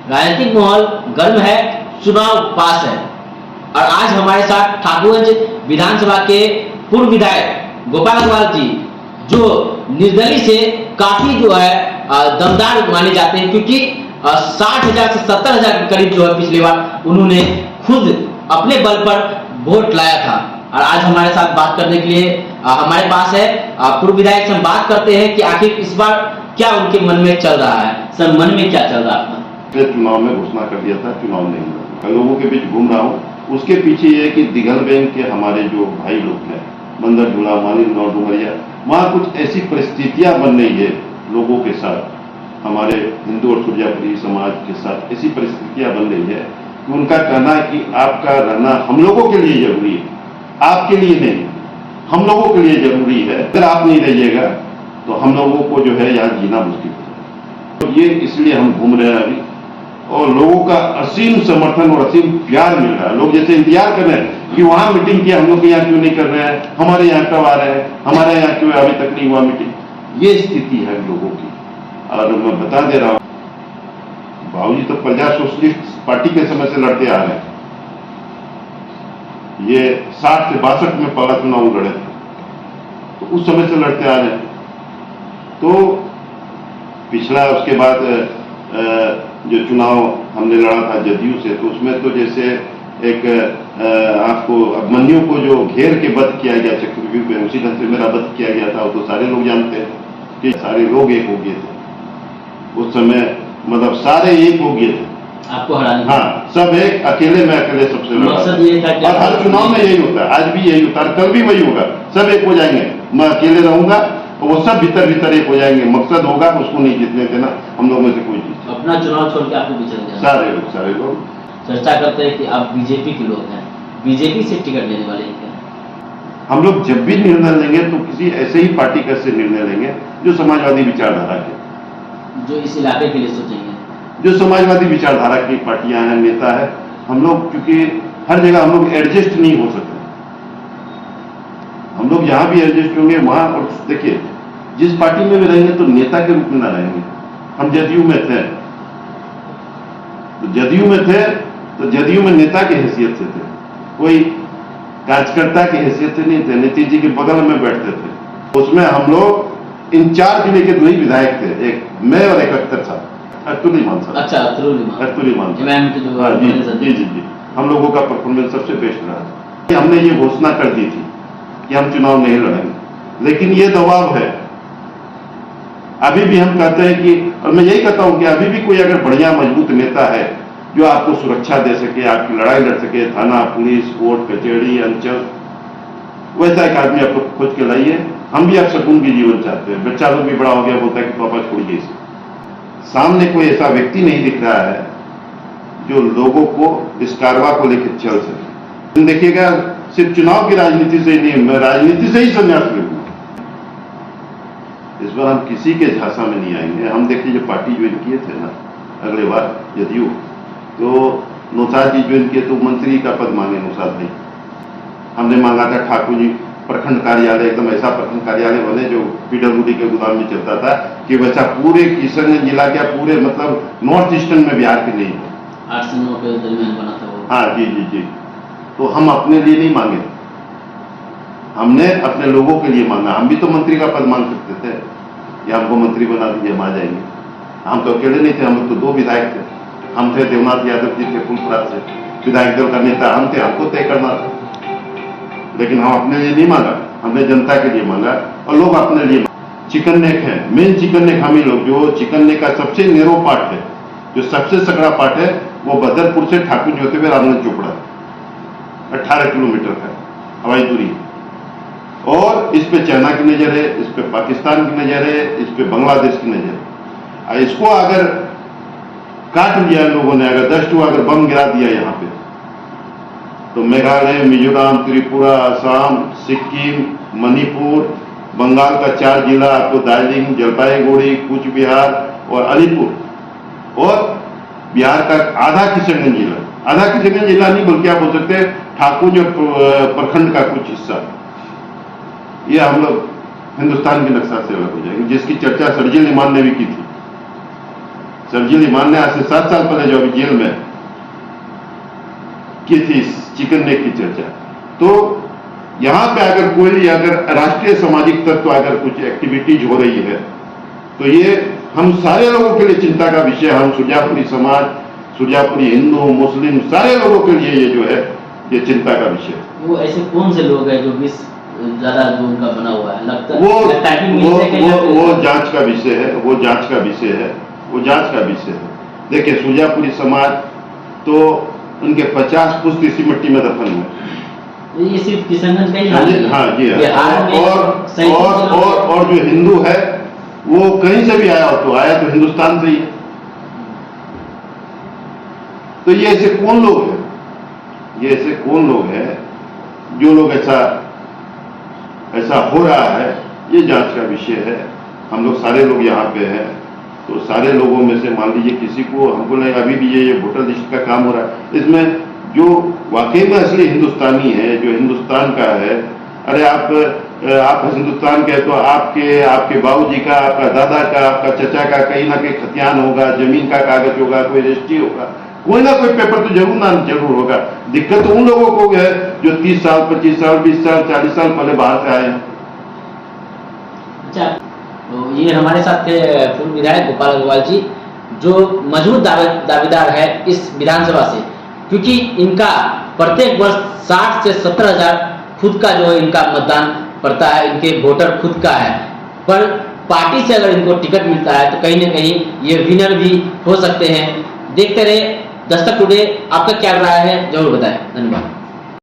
राजनीतिक माहौल गर्म है, चुनाव पास है। और आज हमारे साथ ठाकुरगंज विधानसभा के पूर्व विधायक गोपाल अग्रवाल जी, जो निर्दलीय से काफी जो है दमदार माने जाते हैं, क्योंकि 60,000 से 70,000 के करीब जो है पिछली बार उन्होंने खुद अपने बल पर वोट लाया था। और आज हमारे साथ बात करने के लिए हमारे पास है पूर्व विधायक से हम बात करते हैं कि आखिर इस बार क्या उनके मन में चल रहा है। सर, मन में क्या चल रहा है आपका? चुनाव में घोषणा कर दिया था, चुनाव नहीं हुआ, लोगों के बीच घूम रहा हूँ। उसके पीछे ये है कि दिघल बैंक के हमारे जो भाई लोग हैं, बंदर झूला, मानी डुमरिया, वहाँ कुछ ऐसी परिस्थितियां बन रही है लोगों के साथ, हमारे हिंदू और सुरजापुरी समाज के साथ ऐसी परिस्थितियां बन रही है कि उनका कहना है कि आपका रहना हम लोगों के लिए जरूरी है, आपके लिए नहीं, हम लोगों के लिए जरूरी है। अगर आप नहीं रहिएगा तो हम लोगों को जो है यहाँ जीना मुश्किल है। तो ये इसलिए हम घूम रहे हैं अभी, और लोगों का असीम समर्थन और असीम प्यार मिल रहा है। लोग जैसे इंतजार कर रहे हैं कि वहां मीटिंग किया, हम लोग यहाँ क्यों नहीं कर रहे हैं, हमारे यहाँ कब आ रहे हैं, हमारे यहाँ क्यों अभी तक नहीं हुआ मीटिंग। ये स्थिति है लोगों की। और मैं बता दे रहा हूं, बाबूजी तो प्रजा सोशलिस्ट पार्टी के समय से लड़ते आ रहे हैं। ये 60 से 62 में पहला चुनाव लड़े थे, तो उस समय से लड़ते आ रहे हैं। तो पिछला उसके बाद जो चुनाव हमने लड़ा था जदयू से, तो उसमें तो जैसे एक आपको अभिमन्यु को जो घेर के वध किया गया चक्रव्यूह में, उसी ढंग से मेरा वध किया गया था। तो सारे लोग जानते हैं कि सारे लोग एक हो गए थे उस समय, मतलब सारे एक हो गए थे आपको हराने। हाँ, सब एक, अकेले में अकेले सबसे मकसद ये था कि और हर चुनाव में यही होता है, आज भी यही होता है, कल भी वही होगा, सब एक हो जाएंगे। मैं अकेले रहूंगा और वो सब भीतर भीतर एक हो जाएंगे। मकसद होगा उसको नहीं जीतने देना, हम लोग में से कोई जीत। अपना चुनाव छोड़ के आपको विचल जाना। सारे लोग चर्चा करते हैं कि आप बीजेपी के लोग हैं, बीजेपी से टिकट लेने वाले हैं। हम लोग जब भी निर्णय लेंगे तो किसी ऐसे ही पार्टी का से निर्णय लेंगे जो समाजवादी विचारधारा के, जो इस इलाके के लिए सोचेंगे, जो समाजवादी विचारधारा की पार्टियां हैं, नेता है। हम लोग क्योंकि हर जगह हम लोग एडजस्ट नहीं हो सकते, हम लोग जहां भी एडजस्ट होंगे वहां। और देखिए, जिस पार्टी में भी रहेंगे तो नेता के रूप में ना रहेंगे। हम जदयू में थे, तो जदयू में नेता की हैसियत से थे, कोई कार्यकर्ता की हैसियत से नहीं थे। नीतीश जी के बगल में बैठते थे। उसमें हम लोग इन 4 जिले के 2 ही विधायक थे, एक मैं और एक अख्तर साहब, अतुल साहब। अच्छा, अतुल हाँ जी। हम लोगों का परफॉर्मेंस सबसे बेस्ट रहा। हमने ये घोषणा कर दी थी कि हम चुनाव नहीं लड़ेंगे, लेकिन ये दबाव है। अभी भी हम कहते हैं कि, और मैं यही कहता हूं कि अभी भी कोई अगर बढ़िया मजबूत नेता है जो आपको सुरक्षा दे सके, आपकी लड़ाई लड़ सके, थाना, पुलिस, कोर्ट, कचहरी, अंचल, वैसा एक आदमी आपको खोज के लाइए। हम भी आप सुकून की जीवन चाहते हैं। बच्चा लोग भी बड़ा हो गया, बोलता है कि पापा छोड़िए इसे। सामने कोई ऐसा व्यक्ति नहीं दिख रहा है जो लोगों को इस कारवा को लेकर चल सके। देखिएगा, सिर्फ चुनाव की राजनीति से ही नहीं, मैं राजनीति से ही संन्यास लूंगा। इस बार हम किसी के झांसा में नहीं आएंगे। हम देखिए, जो पार्टी ज्वाइन किए थे ना अगले बार जदयू, तो नौसाद जी ज्वाइन किए तो मंत्री का पद मांगे नौसाद नहीं। हमने मांगा था ठाकुर जी प्रखंड कार्यालय, एकदम ऐसा प्रखंड कार्यालय बने जो पीडब्ल्यूडी के गोदाम में चलता था, कि बच्चा पूरे किशनगंज जिला के, पूरे मतलब नॉर्थ ईस्टर्न में बिहार के नहीं हो। 8 से 9 के दरमियान बना था वो। हाँ जी। तो हम अपने लिए नहीं मांगे, हमने अपने लोगों के लिए मांगा। हम भी तो मंत्री का पद मांग सकते थे, या हमको मंत्री बना दीजिए, हम आ जाएंगे। हम तो अकेले नहीं थे, हम लोग तो 2 विधायक थे। हम थे देवनाथ यादव जी थे फुलपुरा से, विधायक दल का नेता हम थे, हमको तय करना था। लेकिन हम अपने लिए नहीं मांगा, हमने जनता के लिए मांगा, और लोग अपने लिए। चिकन नेक है, मेन चिकन नेक हम ही लोग। जो चिकन नेक का सबसे नेरो पार्ट है, जो सबसे सकड़ा पार्ट है, वो बदरपुर से ठाकुर जी होते हुए रामगंज चोपड़ा 18 किलोमीटर का हवाई दूरी। और इस पे चाइना की नजर है, इस पे पाकिस्तान की नजर है, इस पे बांग्लादेश की नजर है। इसको अगर काट दिया लोगों ने, अगर 10 अगर बम गिरा दिया यहाँ पे, तो मेघालय, मिजोरम, त्रिपुरा, असम, सिक्किम, मणिपुर, बंगाल का 4 जिला, आपको दार्जिलिंग, जलपाईगुड़ी, कूच बिहार और अलीपुर, और बिहार का आधा किशनगंज जिला नहीं बल्कि आप बोल सकते हैं ठाकुर प्रखंड का कुछ हिस्सा, ये हम लोग हिंदुस्तान के नक्शा से अलग हो जाएंगे, जिसकी चर्चा सर्जिल इमान ने भी की थी। सर्जिल इमान ने आज से 7 साल पहले जो अभी जेल में की थी चिकन नेक की चर्चा, तो यहां पे अगर राष्ट्रीय सामाजिक तत्व अगर कुछ एक्टिविटीज हो रही है तो ये हम सारे लोगों के लिए चिंता का विषय है। हम सुरजापुरी समाज, सुरजापुरी हिंदू, मुस्लिम सारे लोगों के लिए ये जो है ये चिंता का विषय है। वो ऐसे कौन से लोग हैं जो विष ज्यादा जो उनका बना हुआ है, लगता है कि वो जांच का विषय है, वो जांच का विषय है, वो जांच का विषय है। देखिए सुरजापुरी समाज तो उनके 50 पुश्त इसी मिट्टी में दफन हुए। ये सिर्फ किशनगंज का ही हाँ जी हाँ। बिहार में और जो हिंदू है वो कहीं से भी आया हो तो आया तो हिंदुस्तान से ही है। तो ये ऐसे कौन लोग हैं, ये ऐसे कौन लोग हैं जो लोग ऐसा हो रहा है, ये जांच का विषय है। हम लोग सारे लोग यहाँ पे हैं, तो सारे लोगों में से मान लीजिए किसी को हमको नहीं, अभी भी ये वोटर लिस्ट का काम हो रहा है, इसमें जो वाकई में असली हिंदुस्तानी है, जो हिंदुस्तान का है, अरे आप हिंदुस्तान के तो आपके बाबूजी का, आपका दादा का, आपका चचा का कहीं ना कहीं खतियान होगा, जमीन का कागज होगा, कोई रजिस्ट्री होगा, कोई ना कोई पेपर तो जरूर होगा। दिक्कत तो उन लोगों को है जो 30 साल 25 साल 20 साल 40 साल पहले बाहर से आए हैं। अच्छा, तो ये हमारे साथ थे पूर्व विधायक गोपाल अग्रवाल जी, जो मजबूत दावेदार है इस विधानसभा से, क्योंकि इनका प्रत्येक वर्ष 60 से 70 हजार खुद का जो है इनका मतदान पड़ता है, इनके वोटर खुद का है। पर पार्टी से अगर इनको टिकट मिलता है तो कहीं ना कहीं ये विनर भी हो सकते हैं। देखते रहे दस्तक टुडे, आपका क्या राय है जरूर बताएं। धन्यवाद।